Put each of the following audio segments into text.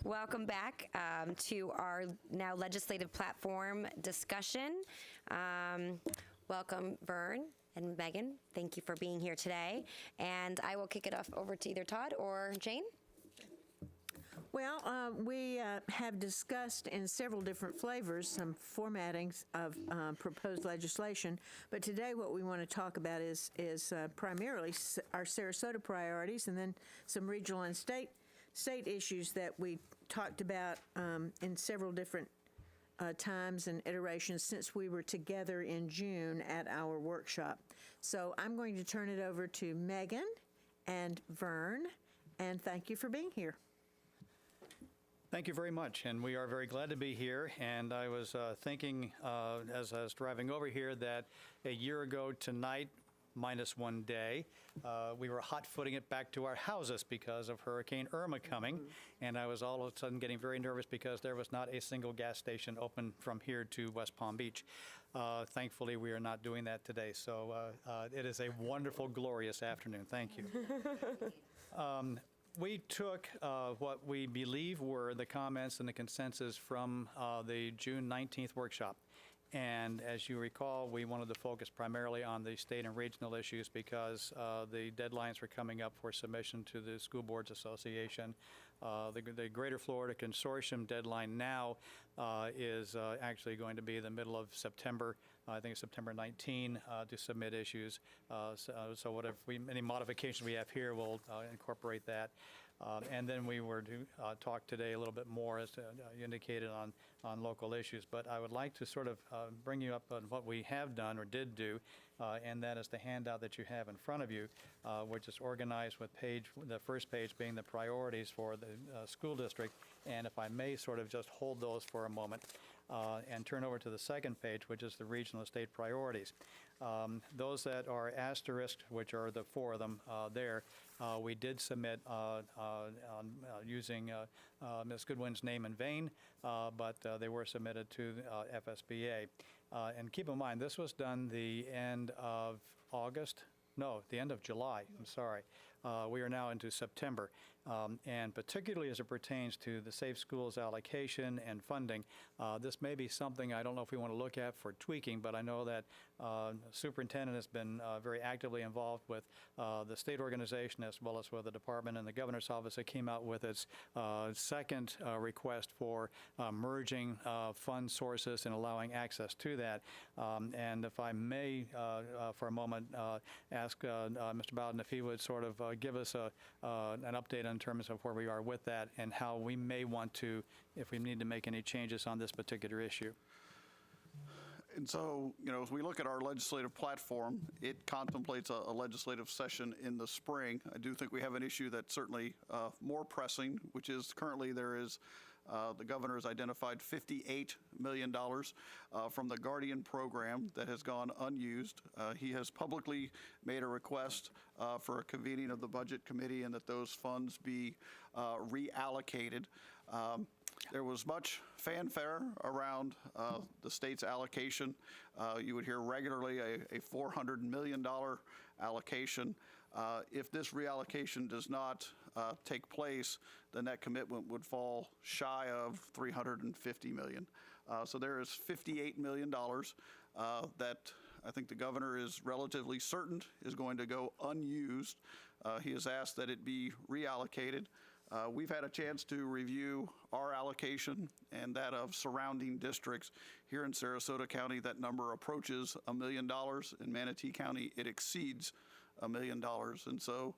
Welcome back to our now legislative platform discussion. Welcome, Vern and Megan. Thank you for being here today. And I will kick it off over to either Todd or Jane. Well, we have discussed in several different flavors some formattings of proposed legislation, but today what we want to talk about is primarily our Sarasota priorities and then some regional and state issues that we talked about in several different times and iterations since we were together in June at our workshop. So I'm going to turn it over to Megan and Vern, and thank you for being here. Thank you very much, and we are very glad to be here. And I was thinking as I was driving over here that a year ago tonight, minus one day, we were hot-footing it back to our houses because of Hurricane Irma coming, and I was all of a sudden getting very nervous because there was not a single gas station open from here to West Palm Beach. Thankfully, we are not doing that today, so it is a wonderful, glorious afternoon. Thank you. We took what we believe were the comments and the consensus from the June 19th workshop. And as you recall, we wanted to focus primarily on the state and regional issues because the deadlines were coming up for submission to the School Boards Association. The Greater Florida Consortium deadline now is actually going to be the middle of September. I think it's September 19 to submit issues. So whatever any modifications we have here, we'll incorporate that. And then we were to talk today a little bit more, as you indicated, on local issues. But I would like to sort of bring you up on what we have done or did do, and that is the handout that you have in front of you, which is organized with the first page being the priorities for the school district. And if I may sort of just hold those for a moment and turn over to the second page, which is the regional and state priorities. Those that are asterisked, which are the four of them there, we did submit using Ms. Goodwin's name in vain, but they were submitted to FSBA. And keep in mind, this was done the end of August. No, the end of July, I'm sorry. We are now into September. And particularly as it pertains to the Safe Schools allocation and funding, this may be something I don't know if we want to look at for tweaking, but I know that superintendent has been very actively involved with the state organization as well as with the department and the governor's office that came out with its second request for merging fund sources and allowing access to that. And if I may, for a moment, ask Mr. Bowden if he would sort of give us an update in terms of where we are with that and how we may want to, if we need to make any changes on this particular issue. And so, as we look at our legislative platform, it contemplates a legislative session in the spring. I do think we have an issue that's certainly more pressing, which is currently the governor has identified $58 million from the Guardian program that has gone unused. He has publicly made a request for a convening of the Budget Committee and that those funds be reallocated. There was much fanfare around the state's allocation. You would hear regularly a $400 million allocation. If this reallocation does not take place, then that commitment would fall shy of $350 million. So there is $58 million that I think the governor is relatively certain is going to go unused. He has asked that it be reallocated. We've had a chance to review our allocation and that of surrounding districts. Here in Sarasota County, that number approaches $1 million. In Manatee County, it exceeds $1 million. And so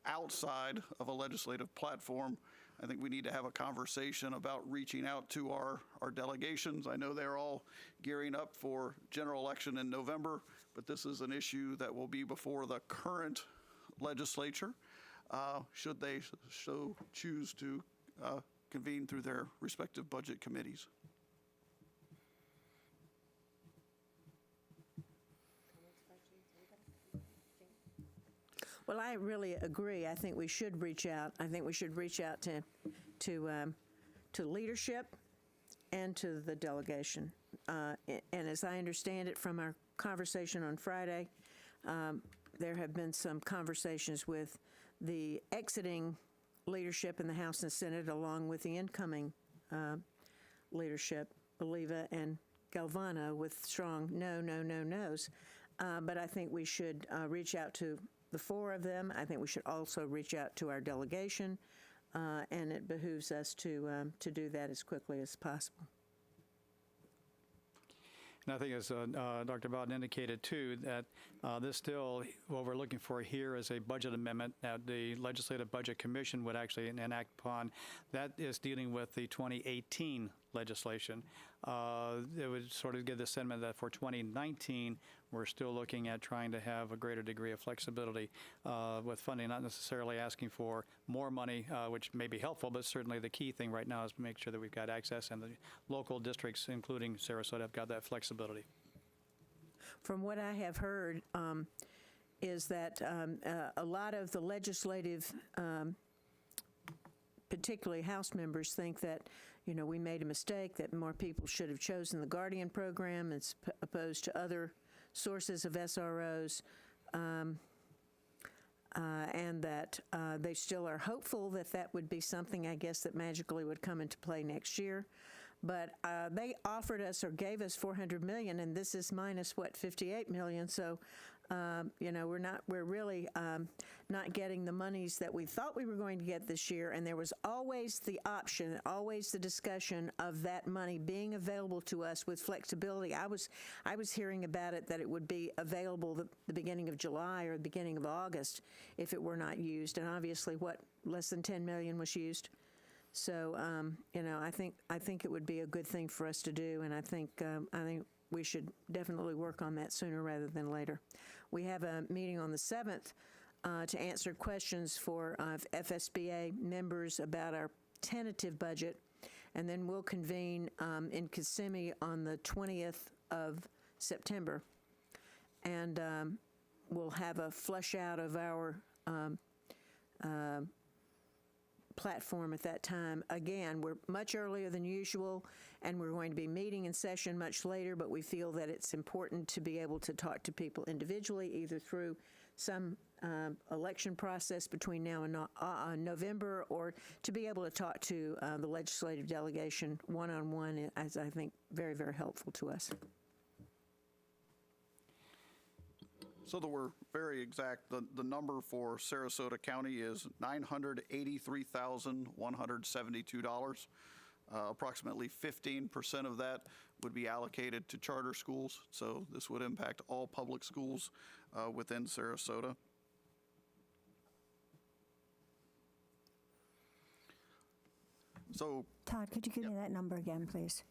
outside of a legislative platform, I think we need to have a conversation about reaching out to our delegations. I know they're all gearing up for general election in November, but this is an issue that will be before the current legislature, should they so choose to convene through their respective budget committees. Well, I really agree. I think we should reach out. I think we should reach out to leadership and to the delegation. And as I understand it from our conversation on Friday, there have been some conversations with the exiting leadership in the House and Senate, along with the incoming leadership, Oliva and Galvano, with strong no's. But I think we should reach out to the four of them. I think we should also reach out to our delegation, and it behooves us to do that as quickly as possible. And I think, as Dr. Bowden indicated, too, that this still, what we're looking for here is a budget amendment that the Legislative Budget Commission would actually enact upon. That is dealing with the 2018 legislation. It would sort of give the sentiment that for 2019, we're still looking at trying to have a greater degree of flexibility with funding, not necessarily asking for more money, which may be helpful, but certainly the key thing right now is to make sure that we've got access, and the local districts, including Sarasota, have got that flexibility. From what I have heard, is that a lot of the legislative, particularly House members, think that, we made a mistake, that more people should have chosen the Guardian program as opposed to other sources of SROs, and that they still are hopeful that that would be something, I guess, that magically would come into play next year. But they offered us or gave us $400 million, and this is minus, what, $58 million. So, we're really not getting the monies that we thought we were going to get this year. And there was always the option, always the discussion of that money being available to us with flexibility. I was hearing about it, that it would be available the beginning of July or the beginning of August if it were not used. And obviously, less than $10 million was used. So, I think it would be a good thing for us to do, and I think we should definitely work on that sooner rather than later. We have a meeting on the 7th to answer questions for FSBA members about our tentative budget, and then we'll convene in Kissimmee on the 20th of September, and we'll have a flush out of our platform at that time. Again, we're much earlier than usual, and we're going to be meeting in session much later, but we feel that it's important to be able to talk to people individually, either through some election process between now and November, or to be able to talk to the legislative delegation one-on-one, as I think very, very helpful to us. So that we're very exact, the number for Sarasota County is $983,172. Approximately 15% of that would be allocated to charter schools. So this would impact all public schools within Sarasota. So, Todd, could you give me that number again, please?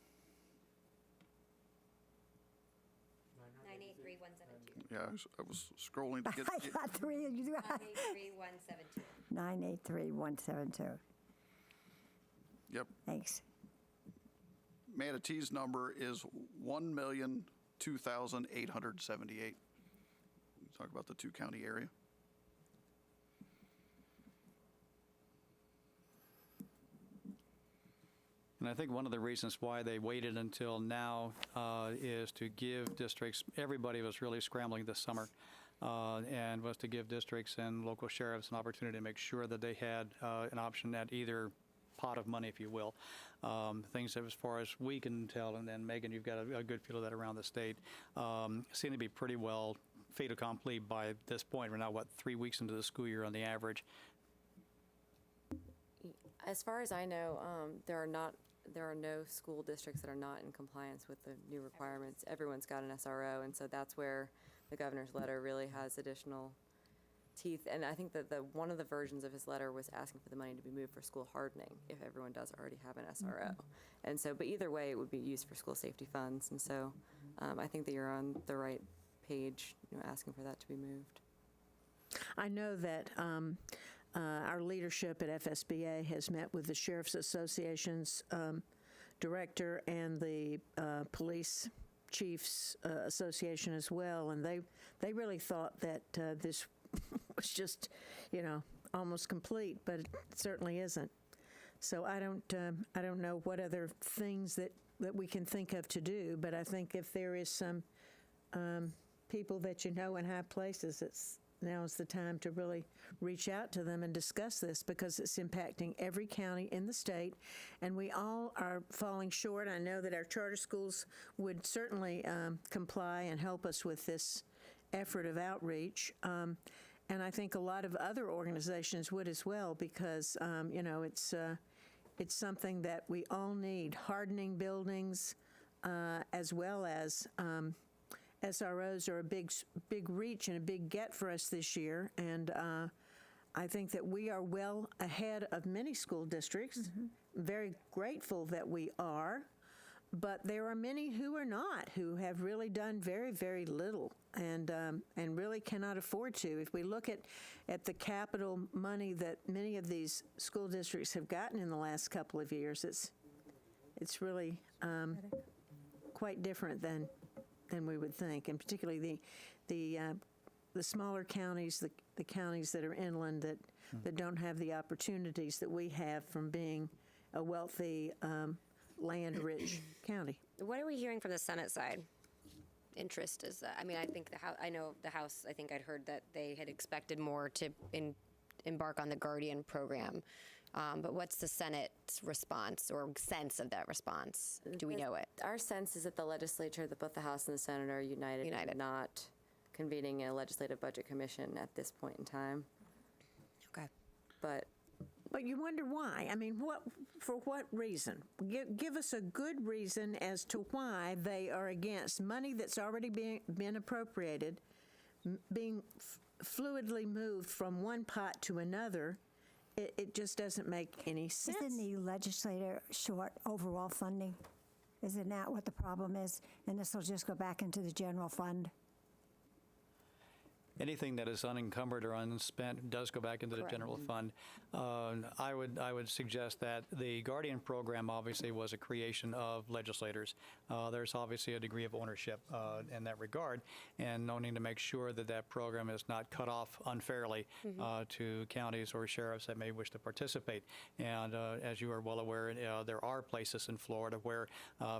983-172. yeah, I was scrolling to get. I got three. You do 983-172. 983-172. Yep. Thanks. Manatee's number is $1,002,878. Talk about the two-county area. And I think one of the reasons why they waited until now is to give districts, everybody was really scrambling this summer, and was to give districts and local sheriffs an opportunity to make sure that they had an option at either pot of money, if you will. Things that, as far as we can tell, and then Megan, you've got a good feel of that around the state, seem to be pretty well fait accompli by this point. We're now, 3 weeks into the school year on the average. As far as I know, there are no school districts that are not in compliance with the new requirements. Everyone's got an SRO, and so that's where the governor's letter really has additional teeth. And I think that one of the versions of his letter was asking for the money to be moved for school hardening if everyone does already have an SRO. And so, but either way, it would be used for school safety funds. And so I think that you're on the right page, asking for that to be moved. I know that our leadership at FSBA has met with the Sheriff's Association's director and the Police Chiefs Association as well, and they really thought that this was just, almost complete, but it certainly isn't. So I don't know what other things that we can think of to do, but I think if there is some people that you know in high places, now's the time to really reach out to them and discuss this, because it's impacting every county in the state, and we all are falling short. I know that our charter schools would certainly comply and help us with this effort of outreach. And I think a lot of other organizations would as well, because, it's something that we all need. Hardening buildings, as well as SROs are a big reach and a big get for us this year. And I think that we are well ahead of many school districts. Very grateful that we are. But there are many who are not, who have really done very, very little, and really cannot afford to. If we look at the capital money that many of these school districts have gotten in the last couple of years, it's really quite different than we would think, and particularly the smaller counties, the counties that are inland that don't have the opportunities that we have from being a wealthy, land-rich county. What are we hearing from the Senate side? Interest is, I mean, I think I know the House, I think I'd heard that they had expected more to embark on the Guardian program. But what's the Senate's response or sense of that response? Do we know it? Our sense is that the legislature, that both the House and the Senate are united in not convening a legislative budget commission at this point in time. Okay. But you wonder why. I mean, for what reason? Give us a good reason as to why they are against money that's already been appropriated, being fluidly moved from one pot to another. It just doesn't make any sense. Isn't the legislature short overall funding? Isn't that what the problem is? And this will just go back into the general fund? Anything that is unencumbered or unspent does go back into the general fund. I would suggest that the Guardian program obviously was a creation of legislators. There's obviously a degree of ownership in that regard, and wanting to make sure that that program is not cut off unfairly to counties or sheriffs that may wish to participate. And as you are well aware, there are places in Florida where,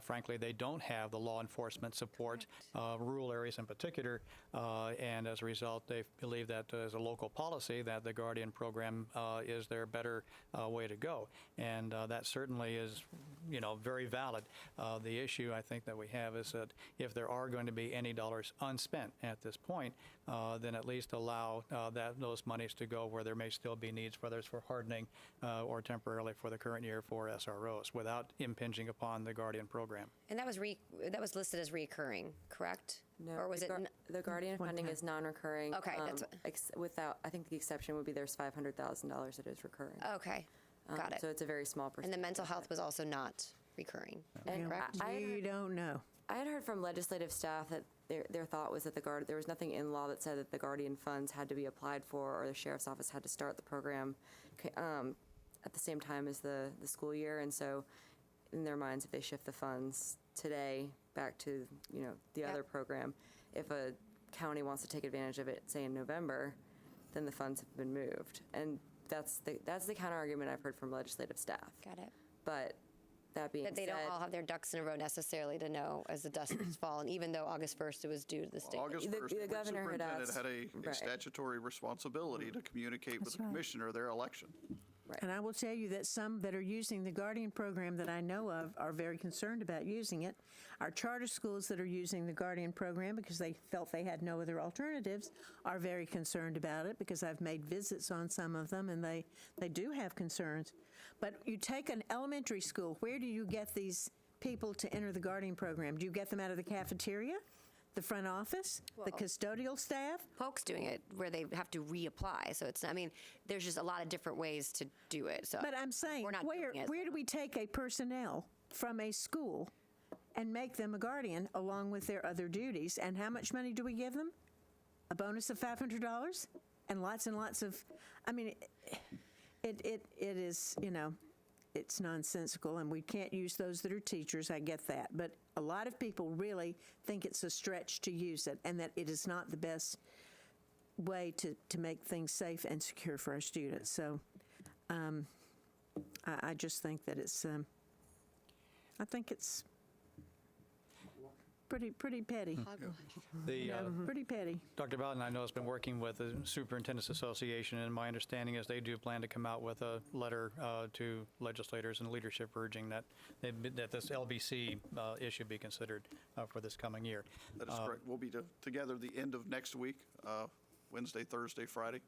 frankly, they don't have the law enforcement support, rural areas in particular, and as a result, they believe that as a local policy that the Guardian program is their better way to go. And that certainly is, very valid. The issue I think that we have is that if there are going to be any dollars unspent at this point, then at least allow those monies to go where there may still be needs, whether it's for hardening or temporarily for the current year for SROs, without impinging upon the Guardian program. And that was listed as recurring, correct? No, Or was the Guardian funding is non-recurring. Okay, that's without. I think the exception would be there's $500,000 that is recurring. Okay, got it. So it's a very small percentage. And the mental health was also not recurring, And correct? You don't know. I had heard from legislative staff that their thought was that there was nothing in law that said that the Guardian funds had to be applied for, or the sheriff's office had to start the program at the same time as the school year. And so, in their minds, if they shift the funds today back to the other program, if a county wants to take advantage of it, say in November, then the funds have been moved. And that's the counter argument I've heard from legislative staff. Got it. But that being That they said, don't all have their ducks in a row necessarily to know as the dust has fallen, even though August 1st it was due to the state. August The 1st, governor had superintendent asked- had a Right. statutory responsibility to communicate with That's the right. commissioner their election. And I will tell you that some that are using the Guardian program that I know of are very concerned about using it. Our charter schools that are using the Guardian program because they felt they had no other alternatives are very concerned about it, because I've made visits on some of them and they do have concerns. But you take an elementary school, where do you get these people to enter the Guardian program? Do you get them out of the cafeteria, the front office, the custodial staff? Polk's doing it where they have to reapply. So it's, I mean, there's just a lot of different ways to do it. So But I'm saying, we're not where doing it. do we take a personnel from a school and make them a guardian along with their other duties? And how much money do we give them? A bonus of $500? And lots of, I mean, it is, it's nonsensical, and we can't use those that are teachers, I get that. But a lot of people really think it's a stretch to use it, and that it is not the best way to make things safe and secure for our students. So I just think that it's, I think it's pretty petty. The, Pretty petty. Dr. Bowden, I know, has been working with the Superintendent's Association, and my understanding is they do plan to come out with a letter to legislators and leadership urging that that this LBC issue be considered for this coming year. That is correct. We'll be together the end of next week, Wednesday, Thursday, Friday.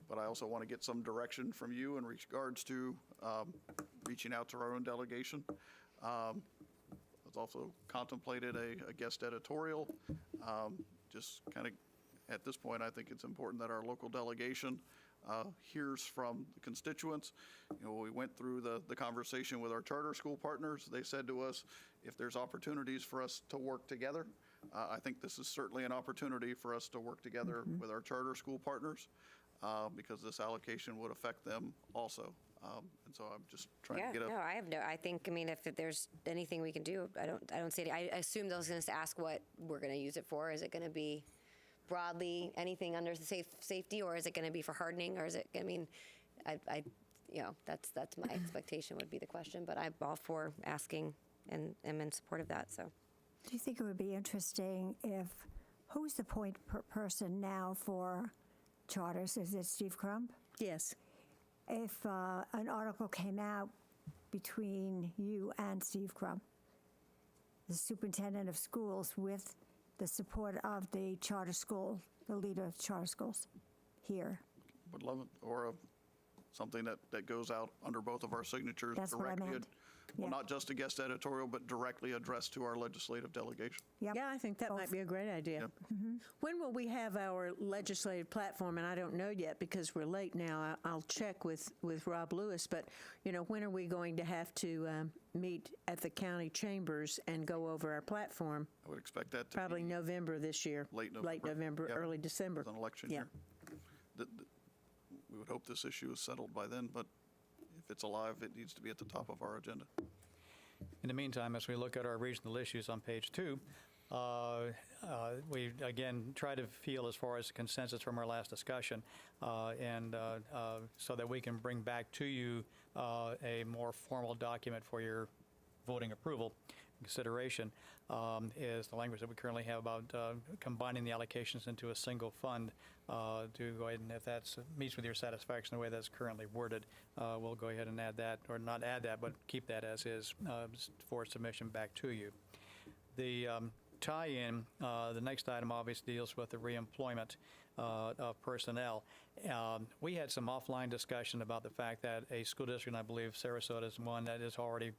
But I also want to get some direction from you in regards to reaching out to our own delegation. It's also contemplated a guest editorial. Just kind of, at this point, I think it's important that our local delegation hears from the constituents. You know, we went through the conversation with our charter school partners. They said to us, if there's opportunities for us to work together, I think this is certainly an opportunity for us to work together with our charter school partners because this allocation would affect them also. And so I'm just trying Yeah, to get no, I think, I mean, if there's anything we can do, I don't see it. I assume they're going to ask what we're going to use it for. Is it going to be broadly anything under the safety, or is it going to be for hardening, or is it, I mean, that's my expectation would be the question, but I'm all for asking and am in support of that, so. Do you think it would be interesting if, who's the point person now for charters? Is it Steve Crump? Yes. If an article came out between you and Steve Crump, the superintendent of schools, with the support of the charter school, the leader of charter schools here. would love it, or something that goes out under both of our signatures. That's what I directly meant. Well, Yeah. not just a guest editorial, but directly addressed to our legislative delegation. Yep. Yeah, I think that might be a great idea. Yep. When will we have our legislative platform? And I don't know yet because we're late now. I'll check with Rob Lewis. But, you know, when are we going to have to meet at the county chambers and go over our platform? I would expect that to Probably be November this year. Late November. Yep. Early December. It's an election Yeah. year. We would hope this issue is settled by then, but if it's alive, it needs to be at the top of our agenda. In the meantime, as we look at our regional issues on page 2, we again try to feel as far as consensus from our last discussion, and so that we can bring back to you a more formal document for your voting approval consideration, is the language that we currently have about combining the allocations into a single fund to go ahead, and if that meets with your satisfaction the way that's currently worded, we'll go ahead and add that, or not add that, but keep that as is for submission back to you. The tie-in, the next item obviously deals with the reemployment of personnel. We had some offline discussion about the fact that a school district, and I believe Sarasota is one that is already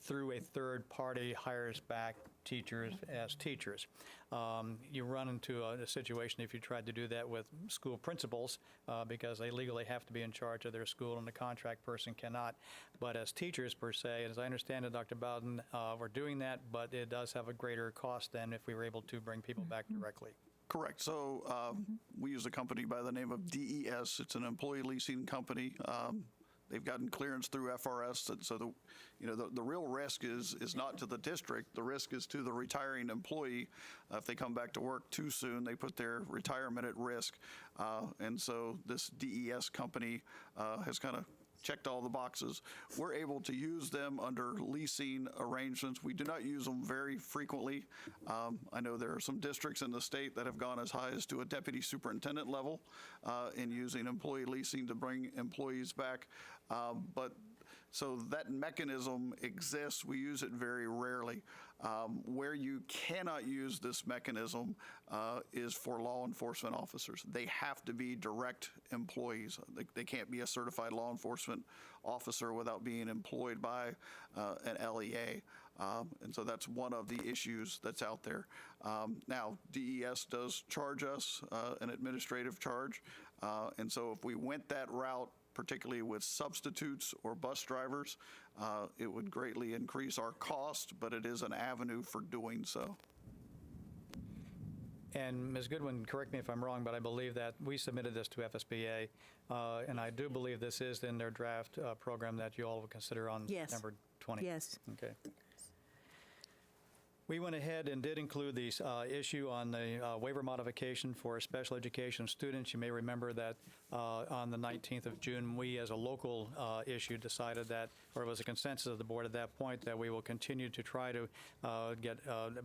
through a third party hires back teachers as teachers. You run into a situation if you tried to do that with school principals because they legally have to be in charge of their school and the contract person cannot. But as teachers per se, as I understand it, Dr. Bowden, we're doing that, but it does have a greater cost than if we were able to bring people back directly. Correct. So we use a company by the name of DES. It's an employee leasing company. They've gotten clearance through FRS, so the real risk is not to the district. The risk is to the retiring employee. If they come back to work too soon, they put their retirement at risk. And so this DES company has kind of checked all the boxes. We're able to use them under leasing arrangements. We do not use them very frequently. I know there are some districts in the state that have gone as high as to a deputy superintendent level in using employee leasing to bring employees back. But so that mechanism exists. We use it very rarely. Where you cannot use this mechanism is for law enforcement officers. They have to be direct employees. They can't be a certified law enforcement officer without being employed by an LEA. And so that's one of the issues that's out there. Now, DES does charge us an administrative charge. And so if we went that route, particularly with substitutes or bus drivers, it would greatly increase our cost, but it is an avenue for doing so. And Ms. Goodwin, correct me if I'm wrong, but I believe that we submitted this to FSBA, and I do believe this is in their draft program that you all will consider on Yes. September 20th. Yes. Okay. We went ahead and did include the issue on the waiver modification for special education students. You may remember that on the 19th of June, we as a local issue decided that or it was a consensus of the board at that point, that we will continue to try to get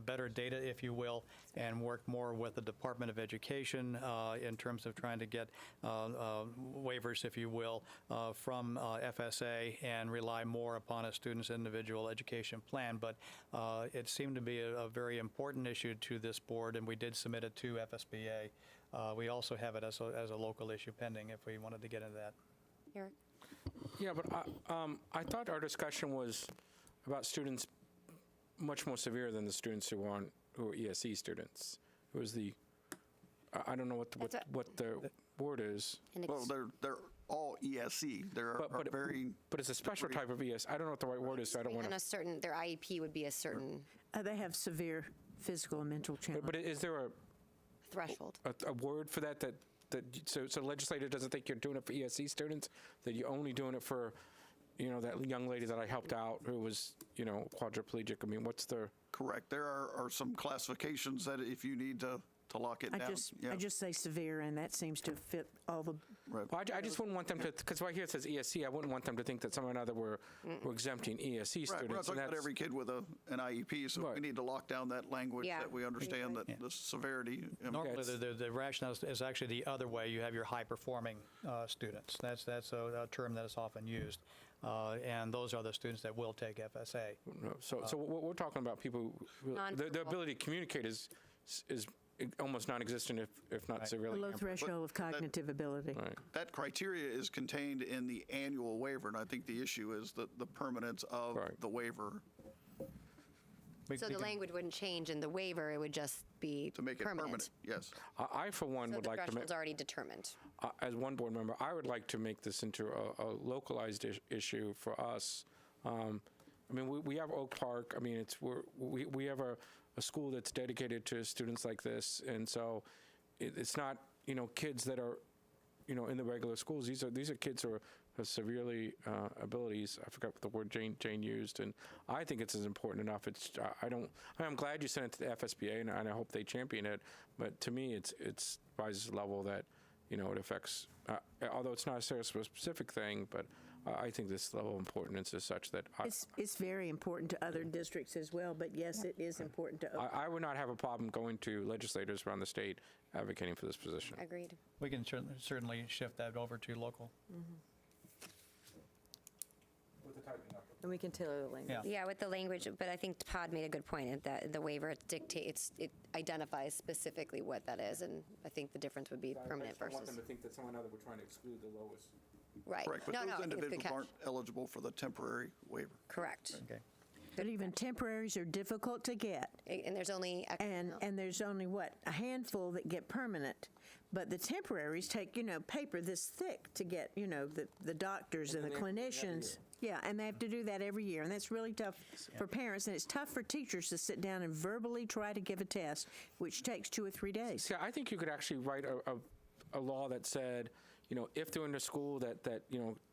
better data, if you will, and work more with the Department of Education in terms of trying to get waivers, if you will, from FSA, and rely more upon a student's individual education plan. But it seemed to be a very important issue to this board, and we did submit it to FSBA. We also have it as a local issue pending if we wanted to get into that. Eric? Yeah, but I thought our discussion was about students much more severe than the students who are ESE students. It was I don't know what the word is. Well, they're all ESE. There are very... But it's a special type of ES. I don't know what the right word is, so I don't want And to... a certain, their IEP would be a certain They have severe physical and mental challenges. But is there threshold. a word for that so the legislator doesn't think you're doing it for ESE students, that you're only doing it for, that young lady that I helped out who was, quadriplegic? I mean, what's the... Correct. There are some classifications that if you need to lock it down. I just say severe, and that seems to fit all the. Right. Well, I just wouldn't want them to, because right here it says ESC, I wouldn't want them to think that somehow or another we're exempting ESC students. Right, we're not talking about every kid with an IEP, so Right. we need to lock down that language Yeah. that we understand that the severity. Normally, the rationale is actually the other way. You have your high-performing students. That's a term that is often used. And those are the students that will take FSA. No, so what we're talking about, people, the ability to communicate is almost non-existent, if not Right. severely A low hampered. threshold of cognitive ability. Right. That criteria is contained in the annual waiver, and I think the issue is the permanence of Right. the waiver So the language wouldn't change in the waiver, it would just be to make it permanent. permanent. Yes. I, for one, So would the like to make... threshold's already determined. As one board member, I would like to make this into a localized issue for us. I mean, we have Oak Park. I mean, we have a school that's dedicated to students like this, and so it's not kids that are in the regular schools. These are kids who have severely abilities. I forgot what the word Jane used, and I think it's as important enough. I'm glad you sent it to the FSBA, and I hope they champion it. But to me, it's rises to the level that it affects. Although it's not a Sarasota specific thing, but I think this level of importance is such that It's very important to other districts as well, but yes, it is important to Oak. I would not have a problem going to legislators around the state advocating for this position. Agreed. We can certainly shift that over to local. And we can tailor the language. Yeah. Yeah, with the language, but I think Todd made a good point that the waiver dictates, it identifies specifically what that is, and I think the difference would be permanent versus. to think that someone other would try to exclude the lowest. Right. Correct. But No, those I think it's a good individuals catch. aren't eligible for the temporary waiver. Correct. Okay. But even temporaries are difficult to get. And there's only. And there's only, a handful that get permanent. But the temporaries take, paper this thick to get, the doctors and the clinicians. Yeah, and they have to do that every year. And that's really tough for parents. And it's tough for teachers to sit down and verbally try to give a test, which takes 2 or 3 days. See, I think you could actually write a law that said, if they're in a school that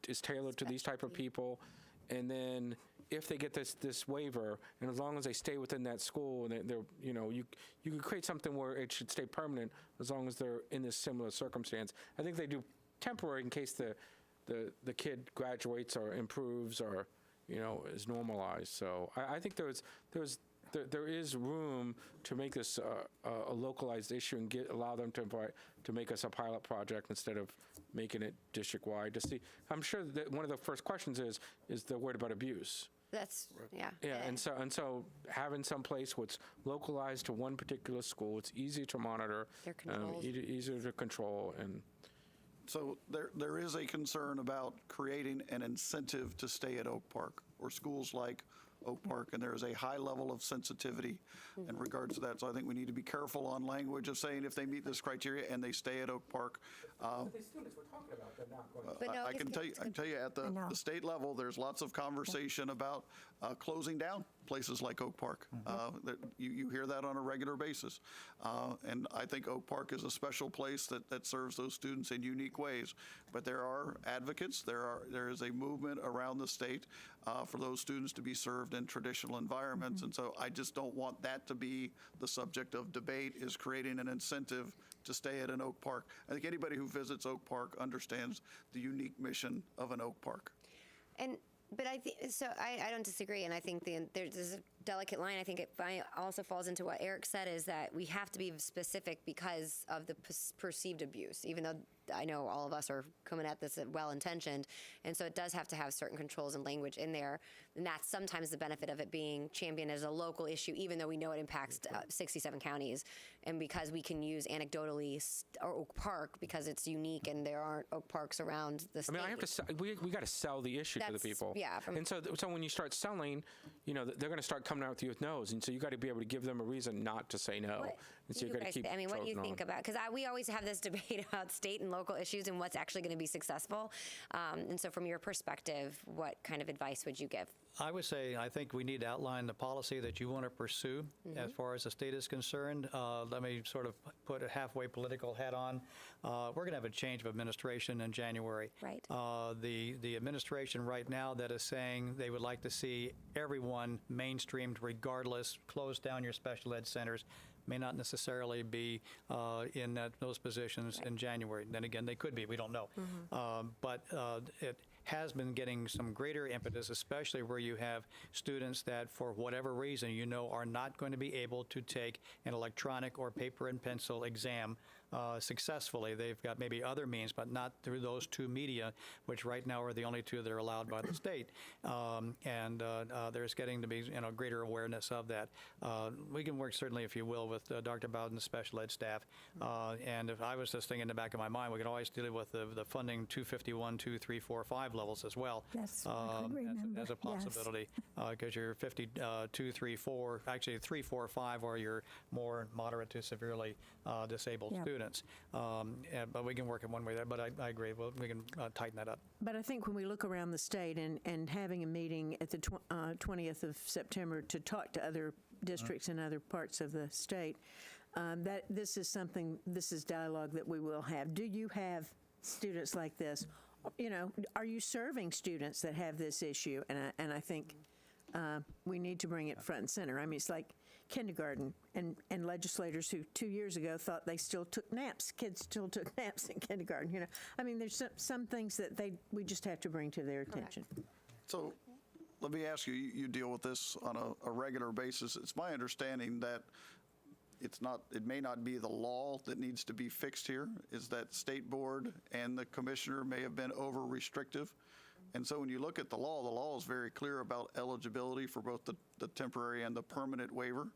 is tailored to these type of people, and then if they get this waiver, and as long as they stay within that school, and they're you could create something where it should stay permanent as long as they're in this similar circumstance. I think they do temporary in case the kid graduates or improves or is normalized. So I think there is room to make this a localized issue and allow them to make us a pilot project instead of making it district-wide. To see, I'm sure that one of the first questions is they're worried about abuse. That's, yeah. Yeah, and so having some place where it's localized to one particular school, it's easy to monitor, They're controlled. easier to control, and So there is a concern about creating an incentive to stay at Oak Park or schools like Oak Park, and there is a high level of sensitivity in regards to that. So I think we need to be careful on language of saying if they meet this criteria and they stay at Oak Park. the students we're talking about, they're not going. But no, I can tell you at the know. state level, there's lots of conversation about closing down places like Oak Park. You hear that on a regular basis. And I think Oak Park is a special place that serves those students in unique ways. But there are advocates, there is a movement around the state for those students to be served in traditional environments. And so I just don't want that to be the subject of debate, is creating an incentive to stay at an Oak Park. I think anybody who visits Oak Park understands the unique mission of an Oak Park. And But I think so. I don't disagree, and I think there's a delicate line. I think it also falls into what Eric said, is that we have to be specific because of the perceived abuse. Even though I know all of us are coming at this well-intentioned, and so it does have to have certain controls and language in there, and that's sometimes the benefit of it being championed as a local issue, even though we know it impacts 67 counties, and because we can use anecdotally Oak Park because it's unique and there aren't Oak Parks around the state. I mean, I have to. We got to sell the issue to the people. Yeah. And so when you start selling, they're going to start coming out with you with no's, and so you got to be able to give them a reason not to say no. And so you got to keep. I mean, what do you think about? Because we always have this debate about state and local issues and what's actually going to be successful. And so, from your perspective, what kind of advice would you give? I would say I think we need to outline the policy that you want to pursue as far as the state is concerned. Let me sort of put a halfway political hat on. We're going to have a change of administration in January. Right. The administration right now that is saying they would like to see everyone mainstreamed regardless, close down your special ed centers, may not necessarily be in those positions in January. Then again, they could be. We don't know. But it has been getting some greater impetus, especially where you have students that, for whatever reason, are not going to be able to take an electronic or paper and pencil exam successfully. They've got maybe other means, but not through those two media, which right now are the only two that are allowed by the state. And there's getting to be greater awareness of that. We can work, certainly, if you will, with Dr. Bowden's special ed staff. And if I was just thinking in the back of my mind, we could always deal with the funding 251, 2, 3, 4, 5 levels as well. Yes, I could remember. As a possibility, because your 52, 3, 4, actually 3, 4, 5 are your more moderate to severely disabled students. But we can work in one way there. But I agree. We can tighten that up. But I think when we look around the state and having a meeting at the 20th of September to talk to other districts in other parts of the state, that this is dialogue that we will have. Do you have students like this? Are you serving students that have this issue? And I think we need to bring it front and center. I mean, it's like kindergarten and legislators who 2 years ago thought they still took naps. Kids still took naps in kindergarten. I mean, there's some things that we just have to bring to their attention. So let me ask you, you deal with this on a regular basis. It's my understanding that it may not be the law that needs to be fixed here, is that state board and the commissioner may have been over restrictive. And so when you look at the law is very clear about eligibility for both the temporary and the permanent waiver.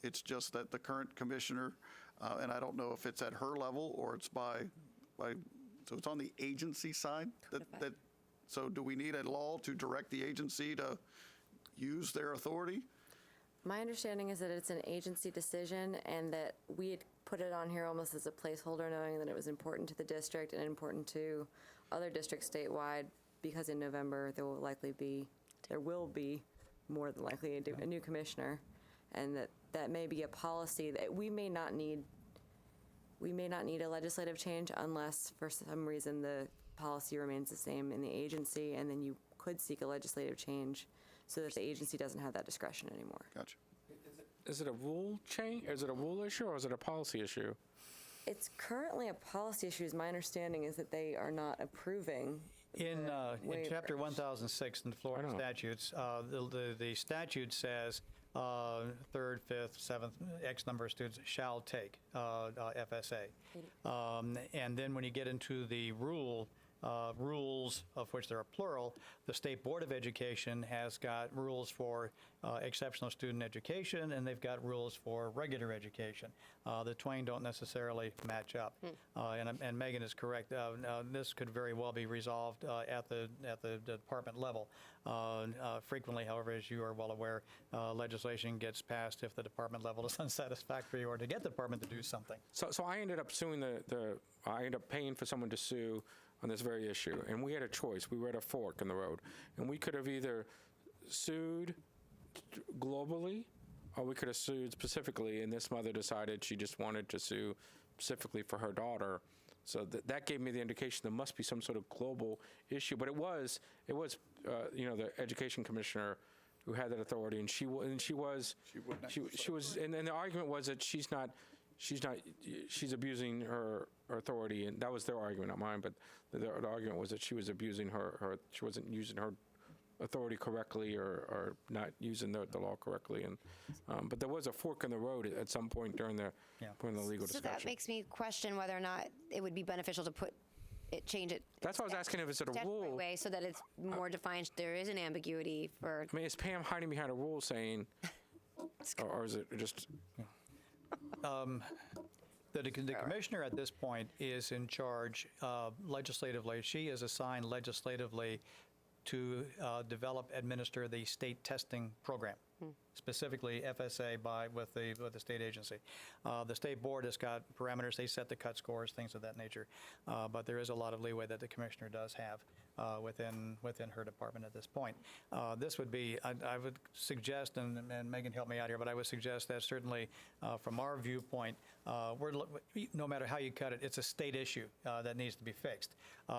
It's just that the current commissioner, and I don't know if it's at her level or it's so it's on the agency side. So do we need a law to direct the agency to use their authority? My understanding is that it's an agency decision and that we had put it on here almost as a placeholder, knowing that it was important to the district and important to other districts statewide, because in November there will be more than likely a new commissioner, and that may be a policy that we may not need a legislative change unless for some reason the policy remains the same in the agency, and then you could seek a legislative change so that the agency doesn't have that discretion anymore. Gotcha. Is it a rule change? Is it a rule issue or is it a policy issue? It's currently a policy issue. My understanding is that they are not approving. In Chapter 1006 in the Florida statutes, the statute says third, fifth, seventh, X number of students shall take FSA. And then when you get into the rules, of which there are plural, the State Board of Education has got rules for exceptional student education, and they've got rules for regular education. The twain don't necessarily match up. And Megan is correct. This could very well be resolved at the department level. Frequently, however, as you are well aware, legislation gets passed if the department level is unsatisfactory or to get the department to do something. So I ended up suing I ended up paying for someone to sue on this very issue, and we had a choice. We were at a fork in the road, and we could have either sued globally or we could have sued specifically, and this mother decided she just wanted to sue specifically for her daughter. So that gave me the indication there must be some sort of global issue, but it was the education commissioner who had that authority, and she was and the argument was that she's abusing her authority, and that was their argument, not mine. But the argument was that she was abusing she wasn't using her authority correctly or not using the law correctly. And but there was a fork in the road at some point during the legal So discussion. that makes me question whether or not it would be beneficial to change it. That's why I was asking if it's a statutory rule. way so that it's more defined. There is an ambiguity for. I mean, is Pam hiding behind a rule saying, or is it just? The commissioner at this point is in charge legislatively. She is assigned legislatively to develop, administer the state testing program, specifically FSA with the state agency. The state board has got parameters. They set the cut scores, things of that nature. But there is a lot of leeway that the commissioner does have within her department at this point. This would be, I would suggest, and Megan help me out here, but I would suggest that certainly from our viewpoint, no matter how you cut it, it's a state issue that needs to be fixed,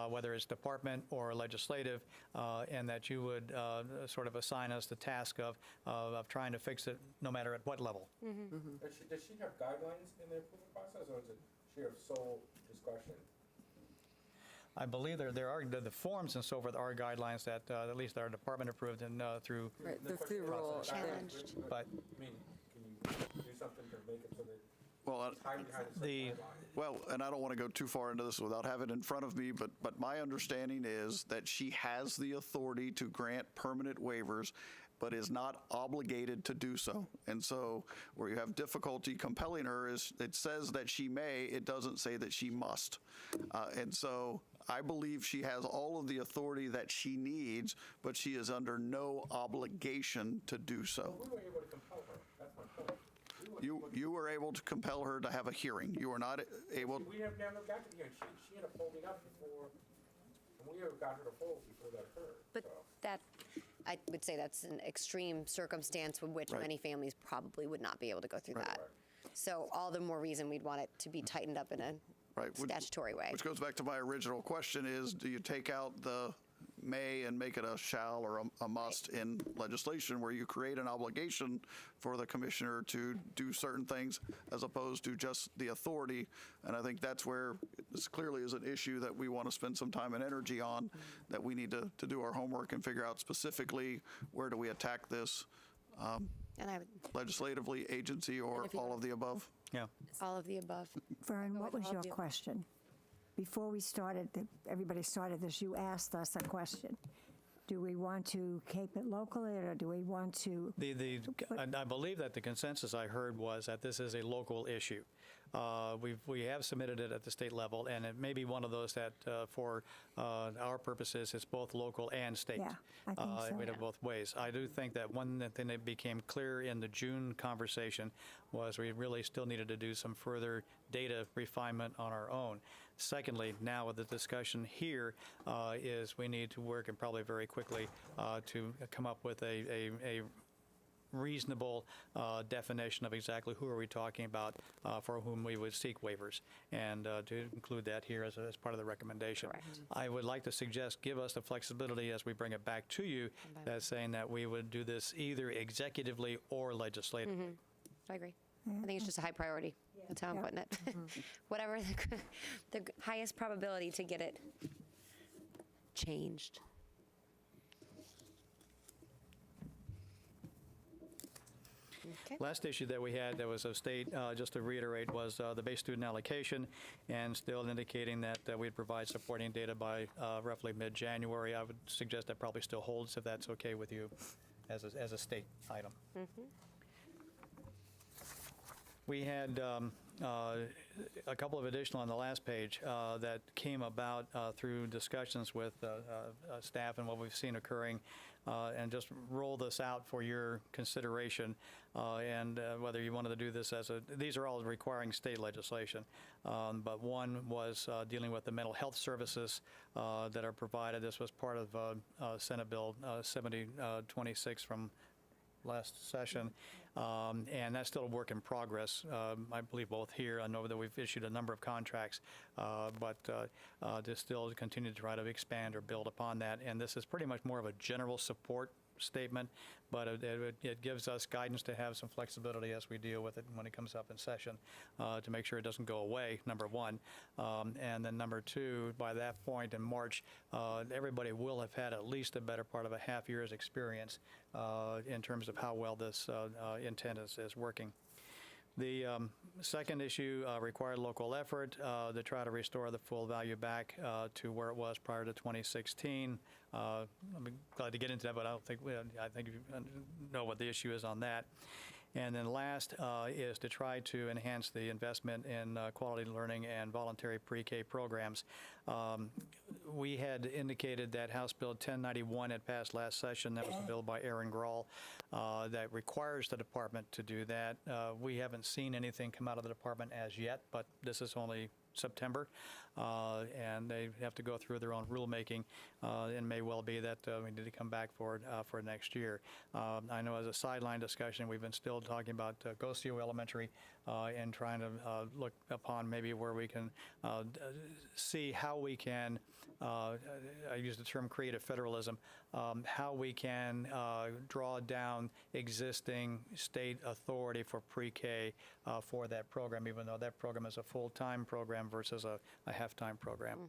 whether it's department or legislative, and that you would sort of assign us the task of trying to fix it no matter at what level. Does she have guidelines in the approval process, or is it she have sole discretion? I believe there are the forms and so forth are guidelines that at least our department approved and through. Right, the through rule. Challenged. But I mean, can you do something to make it so that Well, it's hiding behind a the- certain guideline? Well, and I don't want to go too far into this without having it in front of me, but my understanding is that she has the authority to grant permanent waivers, but is not obligated to do so. And so where you have difficulty compelling her is it says that she may, it doesn't say that she must. And so I believe she has all of the authority that she needs, but she is under no obligation to do so. We were able to compel her. That's my point. You were able to compel her to have a hearing. You were not able. We have never got to the hearing. She had to pull me up before, and we ever got her to fold before that occurred. But so. that, I would say that's an extreme circumstance with which Right. many families probably would not be able to go through that. So all the more reason we'd want it to be tightened up in a Right, statutory way. Which goes back to my original question is, do you take out the may and make it a shall or a must in legislation where you create an obligation for the commissioner to do certain things as opposed to just the authority? And I think that's where this clearly is an issue that we want to spend some time and energy on, that we need to do our homework and figure out specifically where do we attack this And I would, legislatively, agency, or all of the above. Yeah. all of the above. Vern, what was I'll your do- question? Before we started, everybody started this, you asked us a question. Do we want to keep it locally, or do we want to? I believe that the consensus I heard was that this is a local issue. We have submitted it at the state level, and it may be one of those that, for our purposes, it's both local and state. Yeah, I think so. We have both ways. I do think that one thing that became clear in the June conversation was we really still needed to do some further data refinement on our own. Secondly, now with the discussion here, is we need to work, and probably very quickly, to come up with a reasonable definition of exactly who are we talking about for whom we would seek waivers, and to include that here as part of the recommendation. Correct. I would like to suggest give us the flexibility as we bring it back to you, as saying that we would do this either executively or legislatively. I agree. I think it's just a high priority. That's how I'm putting it. Whatever the highest probability to get it changed. Okay. Last issue that we had that was of state, just to reiterate, was the base student allocation, and still indicating that we'd provide supporting data by roughly mid-January. I would suggest that probably still holds, if that's okay with you, as a state item. We had a couple of additional on the last page that came about through discussions with staff and what we've seen occurring, and just roll this out for your consideration, and whether you wanted to do this these are all requiring state legislation, but one was dealing with the mental health services that are provided. This was part of Senate Bill 7026 from last session, and that's still a work in progress. I believe both here. I know that we've issued a number of contracts, but to still continue to try to expand or build upon that. And this is pretty much more of a general support statement, but it gives us guidance to have some flexibility as we deal with it when it comes up in session, to make sure it doesn't go away, number one. And then number two, by that point in March, everybody will have had at least a better part of a half year's experience in terms of how well this intent is working. The second issue required local effort to try to restore the full value back to where it was prior to 2016. I'm glad to get into that, but I think you know what the issue is on that. And then last is to try to enhance the investment in quality learning and voluntary pre-K programs. We had indicated that House Bill 1091 had passed last session. That was a bill by Aaron Grahl that requires the department to do that. We haven't seen anything come out of the department as yet, but this is only September, and they have to go through their own rulemaking. It may well be that we need to come back for next year. I know as a sideline discussion, we've been still talking about Gosio Elementary and trying to look upon maybe where we can see how we can, I use the term creative federalism, how we can draw down existing state authority for pre-K for that program, even though that program is a full-time program versus a half-time program.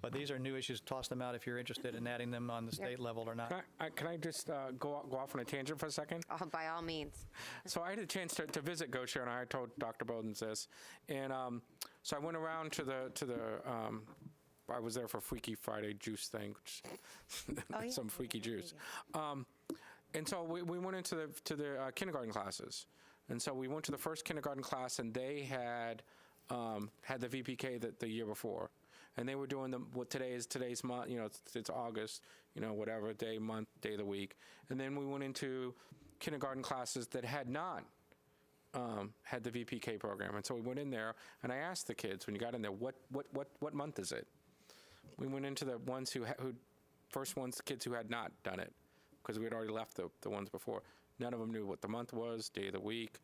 But these are new issues. Toss them out if you're interested in adding them on the state level or not. Can I just go off on a tangent for a second? Oh, by all means. So I had a chance to visit Gosher, and I told Dr. Bowden this. And so I went around to the I was there for Freaky Friday juice thing, which some freaky juice. And so we went into the kindergarten classes. And so we went to the first kindergarten class, and they had the VPK the year before. And they were doing what today's month, it's August, whatever day, month, day of the week. And then we went into kindergarten classes that had not had the VPK program. And so we went in there, and I asked the kids, when you got in there, what month is it? We went into the ones the kids who had not done it, because we had already left the ones before. None of them knew what the month was, day of the week.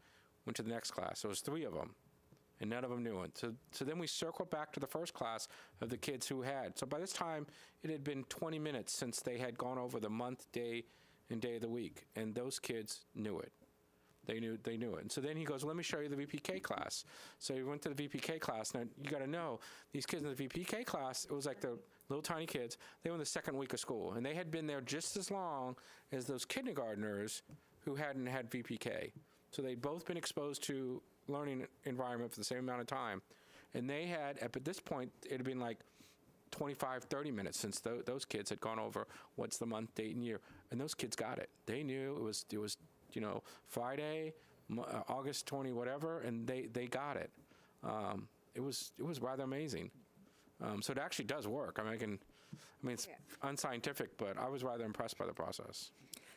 Went to the next class. So it was 3 of them, and none of them knew it. So then we circled back to the first class of the kids who had. So by this time, it had been 20 minutes since they had gone over the month, day, and day of the week, and those kids knew it. They knew it. And so then he goes, let me show you the VPK class. So he went to the VPK class. Now, you got to know, these kids in the VPK class, it was like the little tiny kids, they were in the second week of school. And they had been there just as long as those kindergartners who hadn't had VPK. So they'd both been exposed to learning environment for the same amount of time. And they had, at this point, it had been like 25, 30 minutes since those kids had gone over what's the month, date, and year. And those kids got it. They knew it was Friday, August 20, whatever, and they got it. It was rather amazing. So it actually does work. I mean, it's unscientific, but I was rather impressed by the process.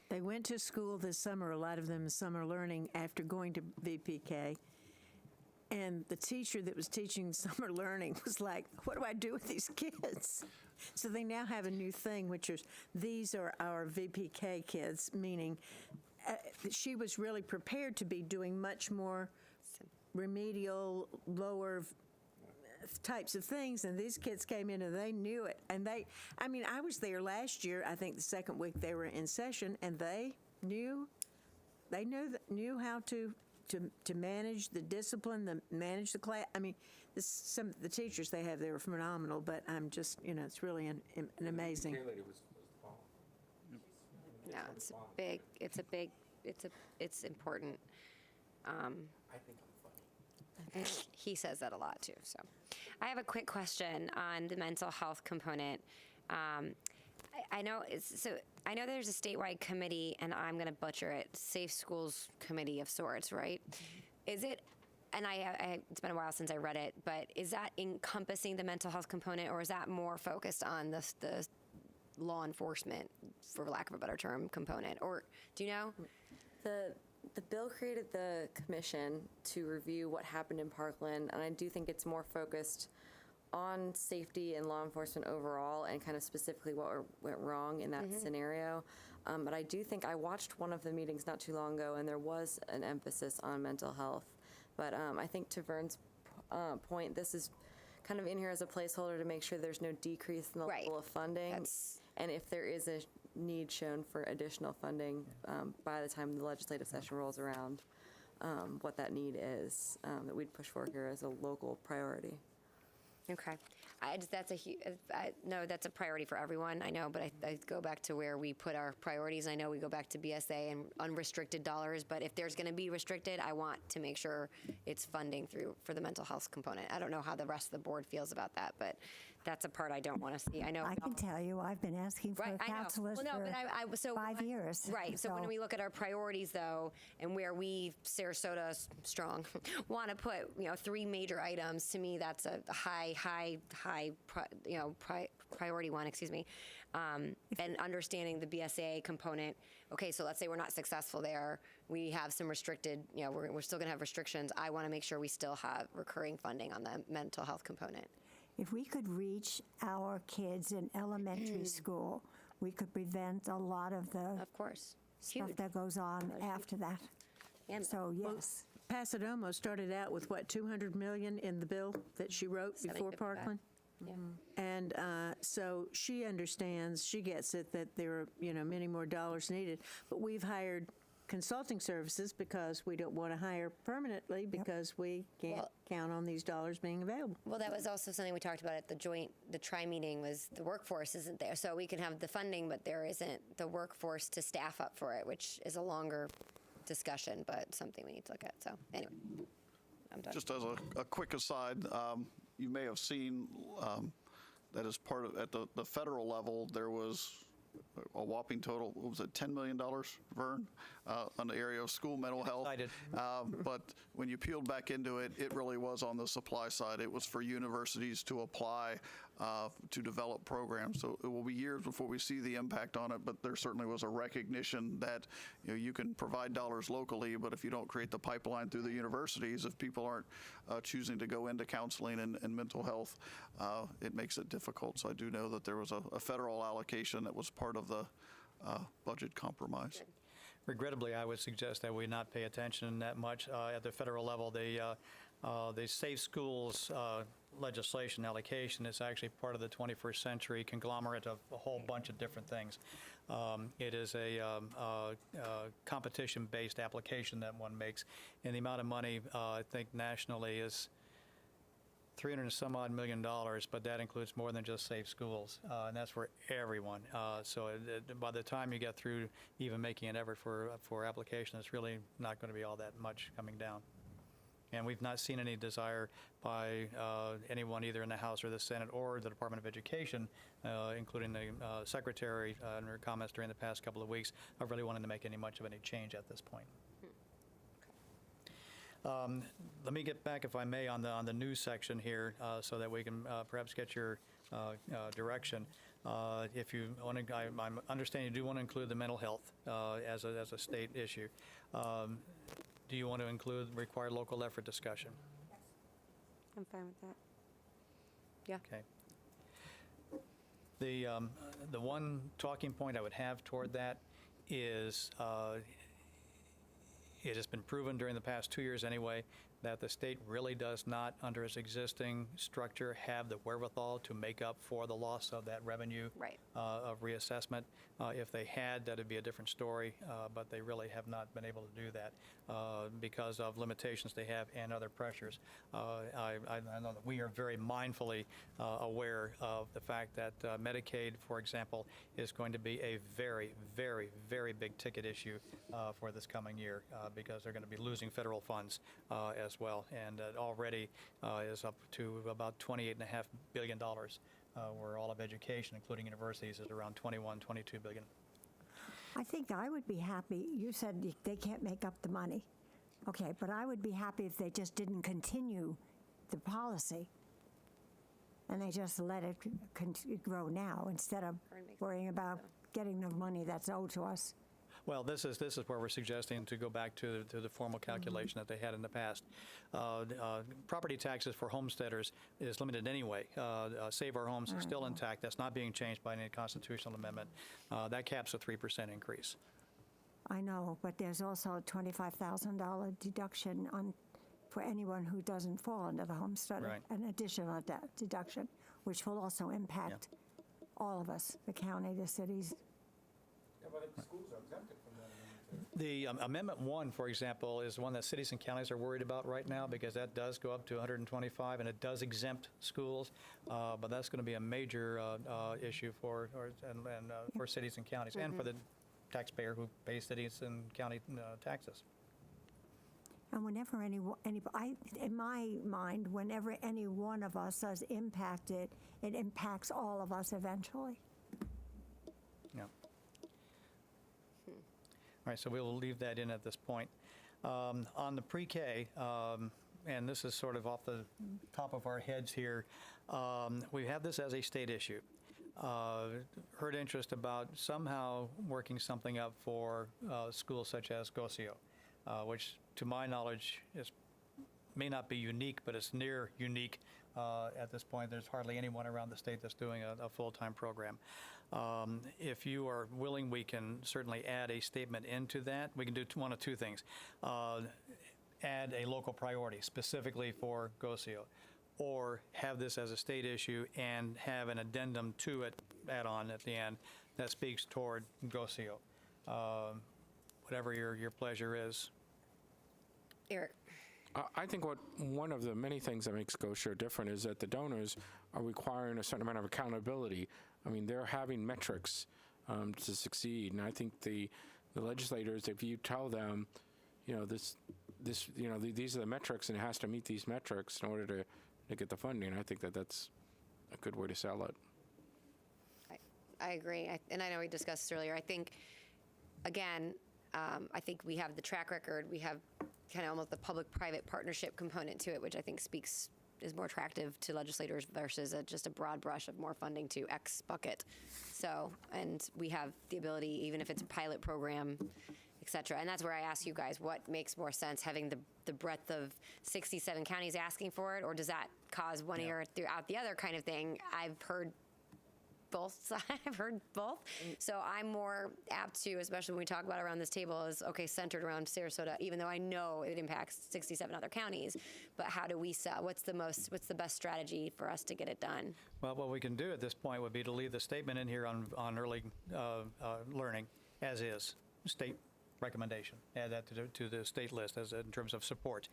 They went to school this summer, a lot of them summer learning, after going to VPK. And the teacher that was teaching summer learning was like, what do I do with these kids? So they now have a new thing, which is, these are our VPK kids, meaning she was really prepared to be doing much more remedial, lower types of things, and these kids came in and they knew it. And I was there last year, I think the second week they were in session, and they knew how to manage the discipline, manage the class. I mean, some of the teachers they have, they were phenomenal, but I'm just, it's really an amazing. No, it's important. I think I'm funny. He says that a lot too. So, I have a quick question on the mental health component. I know there's a statewide committee, and I'm going to butcher it, Safe Schools Committee of sorts, right? Is it? And it's been a while since I read it, but is that encompassing the mental health component, or is that more focused on the law enforcement, for lack of a better term, component? Or do you know? The bill created the commission to review what happened in Parkland, and I do think it's more focused on safety and law enforcement overall, and kind of specifically what went wrong in that scenario. But I do think I watched one of the meetings not too long ago, and there was an emphasis on mental health. But I think to Vern's point, this is kind of in here as a placeholder to make sure there's no decrease in the level of funding. And if there is a need shown for additional funding by the time the legislative session rolls around, what that need is, that we'd push for here as a local priority. Okay. No, that's a priority for everyone, I know, but I go back to where we put our priorities. I know we go back to BSA and unrestricted dollars, but if there's going to be restricted, I want to make sure it's funding for the mental health component. I don't know how the rest of the board feels about that, but that's a part I don't want to see. I know. I can tell you, I've been asking for Right, I know. counselors Well, no, for but so 5 years. Right. So when we look at our priorities, though, and where we, Sarasota strong, want to put 3 major items, to me that's a high priority one. Excuse me, and understanding the BSA component. Okay, so let's say we're not successful there. We have some restricted. We're still going to have restrictions. I want to make sure we still have recurring funding on the mental health component. If we could reach our kids in elementary school, we could prevent a lot of the Of course, it's stuff huge. that goes on after that. And So, yes. Pasadomo started out with, what, 200 million in the bill that she wrote before 75. Parkland? Yeah. And so she understands, she gets it, that there are, many more dollars needed. But we've hired consulting services because we don't want to hire permanently because we can't Well- count on these dollars being available. Well, that was also something we talked about at the tri-meeting, was the workforce isn't there. So we can have the funding, but there isn't the workforce to staff up for it, which is a longer discussion, but something we need to look at. So anyway, I'm done. Just as a quick aside, you may have seen that as part of, at the federal level, there was a whopping total, what was it, $10 million, Vern, on the area of school mental health. Excited. But when you peeled back into it, it really was on the supply side. It was for universities to apply to develop programs. So it will be years before we see the impact on it, but there certainly was a recognition that you can provide dollars locally, but if you don't create the pipeline through the universities, if people aren't choosing to go into counseling and mental health, it makes it difficult. So I do know that there was a federal allocation that was part of the budget compromise. Regrettably, I would suggest that we not pay attention that much at the federal level. The Safe Schools legislation allocation is actually part of the 21st century conglomerate of a whole bunch of different things. It is a competition-based application that one makes, and the amount of money, I think nationally, is $300 and some odd million, but that includes more than just Safe Schools, and that's for everyone. So by the time you get through even making an effort for application, it's really not going to be all that much coming down. And we've not seen any desire by anyone either in the House or the Senate or the Department of Education, including the Secretary in her comments during the past couple of weeks, of really wanting to make much of any change at this point. Let me get back, if I may, on the news section here, so that we can perhaps get your direction. If you want to, I understand you do want to include the mental health as a state issue. Do you want to include required local effort discussion? I'm fine with that. Yeah. Okay. The one talking point I would have toward that is it has been proven during the past 2 years anyway that the state really does not, under its existing structure, have the wherewithal to make up for the loss of that revenue Right. Of reassessment. If they had, that would be a different story, but they really have not been able to do that because of limitations they have and other pressures. I know that we are very mindfully aware of the fact that Medicaid, for example, is going to be a very, very, very big ticket issue for this coming year because they're going to be losing federal funds as well, and already is up to about $28.5 billion, where all of education, including universities, is around $21, $22 billion. I think I would be happy, you said they can't make up the money. Okay, but I would be happy if they just didn't continue the policy and they just let it grow now instead of worrying about getting the money that's owed to us. Well, this is where we're suggesting to go back to the formal calculation that they had in the past. Property taxes for homesteaders is limited anyway. Save Our Homes is still intact. That's not being changed by any constitutional amendment. That caps a 3% increase. I know, but there's also a $25,000 deduction for anyone who doesn't fall under the homesteader, Right. an additional deduction, which will also impact all of us, the county, the cities, schools are exempted from that. The Amendment 1, for example, is one that cities and counties are worried about right now because that does go up to 125 and it does exempt schools, but that's going to be a major issue for cities and counties and for the taxpayer who pays cities and county taxes. And whenever in my mind, whenever any one of us is impacted, it impacts all of us eventually. Yeah. All right, so we will leave that in at this point. On the pre-K, and this is sort of off the top of our heads here, we have this as a state issue. Heard interest about somehow working something up for schools such as Gocio, which to my knowledge may not be unique, but it's near unique. At this point, there's hardly anyone around the state that's doing a full-time program. If you are willing, we can certainly add a statement into that. We can do one of two things. Add a local priority specifically for Gocio, or have this as a state issue and have an addendum to it, add on at the end, that speaks toward Gocio. Whatever your pleasure is. Eric. I think one of the many things that makes Gocio different is that the donors are requiring a certain amount of accountability. I mean, they're having metrics to succeed, and I think the legislators, if you tell them, these are the metrics, and it has to meet these metrics in order to get the funding, I think that's a good way to sell it. I agree. And I know we discussed this earlier. I think, again, I think we have the track record. We have kind of almost the public-private partnership component to it, which I think is more attractive to legislators versus just a broad brush of more funding to X bucket. So, and we have the ability, even if it's a pilot program, et cetera. And that's where I ask you guys, what makes more sense, having the breadth of 67 counties asking for it, or does that cause one ear throughout the other kind of thing? I've heard both sides. I've heard both. So I'm more apt to, especially when we talk about around this table, is centered around Sarasota, even though I know it impacts 67 other counties. But how do we sell? What's the best strategy for us to get it done? Well, what we can do at this point would be to leave the statement in here on early learning as is, state recommendation. Add that to the state list in terms of support.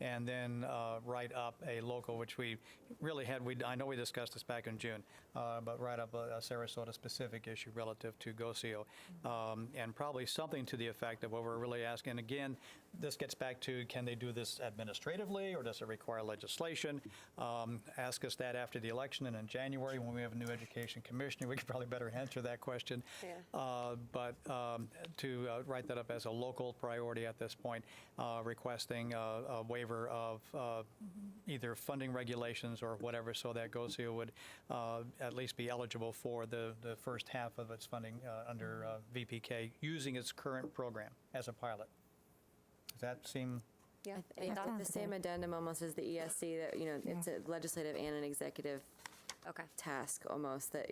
And then write up a local, which we really had, I know we discussed this back in June, but write up a Sarasota-specific issue relative to Gocio, and probably something to the effect of what we're really asking. And again, this gets back to, can they do this administratively, or does it require legislation? Ask us that after the election, and in January, when we have a new education commissioner, we could probably better answer that question. Yeah. But to write that up as a local priority at this point, requesting a waiver of either funding regulations or whatever, so that Gocio would at least be eligible for the first half of its funding under VPK using its current program as a pilot. Does that seem? Yeah. I thought the same addendum almost as the ESC, that, it's a legislative and an executive task almost, that,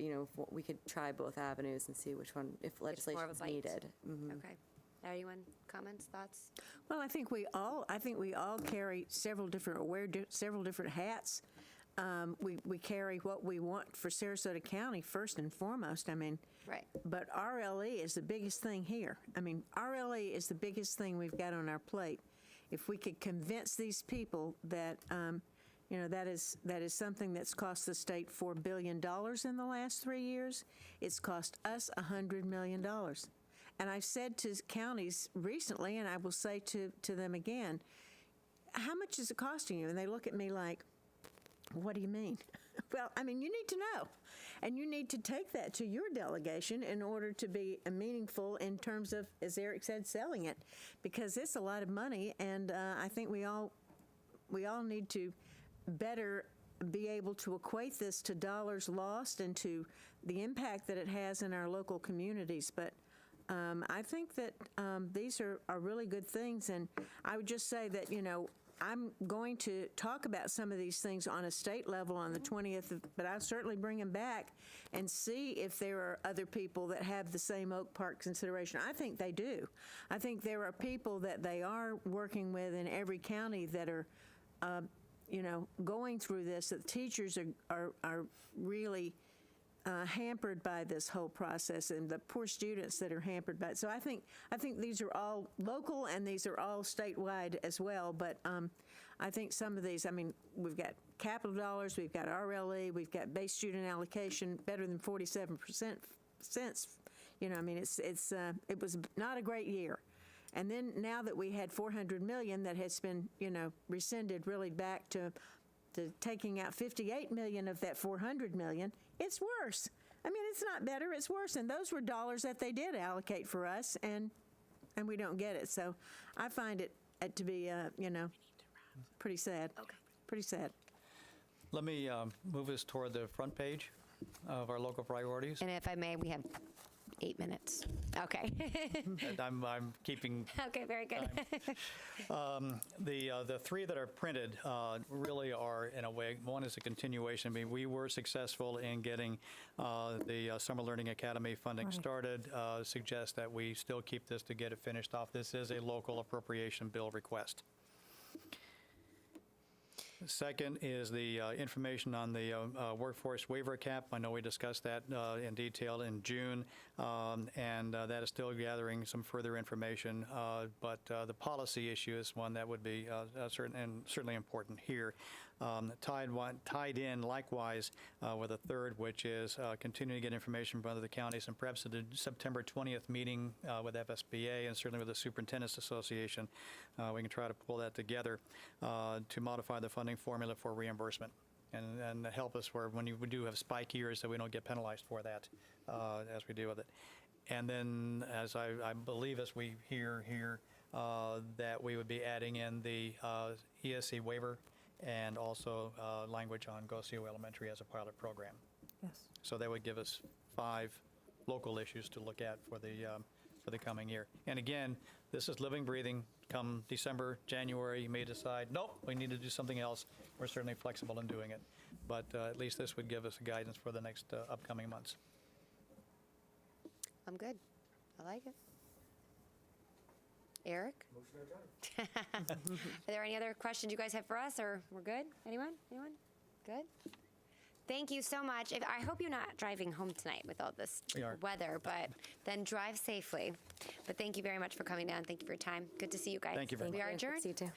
we could try both avenues and see which one, if legislation is needed. Mm-hmm. Okay. Anyone, comments, thoughts? Well, I think we all carry several different hats. We carry what we want for Sarasota County first and foremost. I mean, right. But RLE is the biggest thing here. I mean, RLE is the biggest thing we've got on our plate. If we could convince these people that, that is something that's cost the state $4 billion in the last 3 years, it's cost us $100 million. And I've said to counties recently, and I will say to them again, how much is it costing you? And they look at me like, what do you mean? Well, I mean, you need to know. And you need to take that to your delegation in order to be meaningful in terms of, as Eric said, selling it. Because it's a lot of money, and I think we all need to better be able to equate this to dollars lost and to the impact that it has in our local communities. But I think that these are really good things, and I would just say that, I'm going to talk about some of these things on a state level on the 20th, but I'll certainly bring them back and see if there are other people that have the same Oak Park consideration. I think they do. I think there are people that they are working with in every county that are, going through this, that teachers are really hampered by this whole process, and the poor students that are hampered by it. So I think these are all local and these are all statewide as well. But I think some of these, I mean, we've got capital dollars, we've got RLE, we've got base student allocation better than 47% since. You know, I mean, it was not a great year. And then now that we had $400 million that has been, you know, rescinded really back to taking out $58 million of that $400 million, it's worse. I mean, it's not better, it's worse. And those were dollars that they did allocate for us, and we don't get it. So I find it to be, you know, pretty sad. Okay. Pretty sad. Let me move us toward the front page of our local priorities. And if I may, we have 8 minutes. Okay. And I'm keeping Okay, very good. the three that are printed really are, in a way, one is a continuation. I mean, we were successful in getting the Summer Learning Academy funding started. Suggests that we still keep this to get it finished off. This is a local appropriation bill request. Second is the information on the workforce waiver cap. I know we discussed that in detail in June, and that is still gathering some further information. But the policy issue is one that would be certainly important here. Tied in likewise with a third, which is continuing to get information from other counties, and perhaps at the September 20th meeting with FSBA and certainly with the Superintendents Association, we can try to pull that together to modify the funding formula for reimbursement and help us where when we do have spike years that we don't get penalized for that as we deal with it. And then, as I believe, as we hear here, that we would be adding in the ESC waiver and also language on Gocio Elementary as a pilot program. Yes. So that would give us 5 local issues to look at for the coming year. And again, this is living, breathing. Come December, January, you may decide, nope, we need to do something else. We're certainly flexible in doing it. But at least this would give us a guidance for the next upcoming months. I'm good. I like it. Eric? Are there any other questions you guys have for us, or we're good? Anyone? Good? Thank you so much. I hope you're not driving home tonight with all this We are. weather, but then drive safely. But thank you very much for coming down. Thank you for your time. Good to see you guys. Thank you very We much. are adjourned. See you too.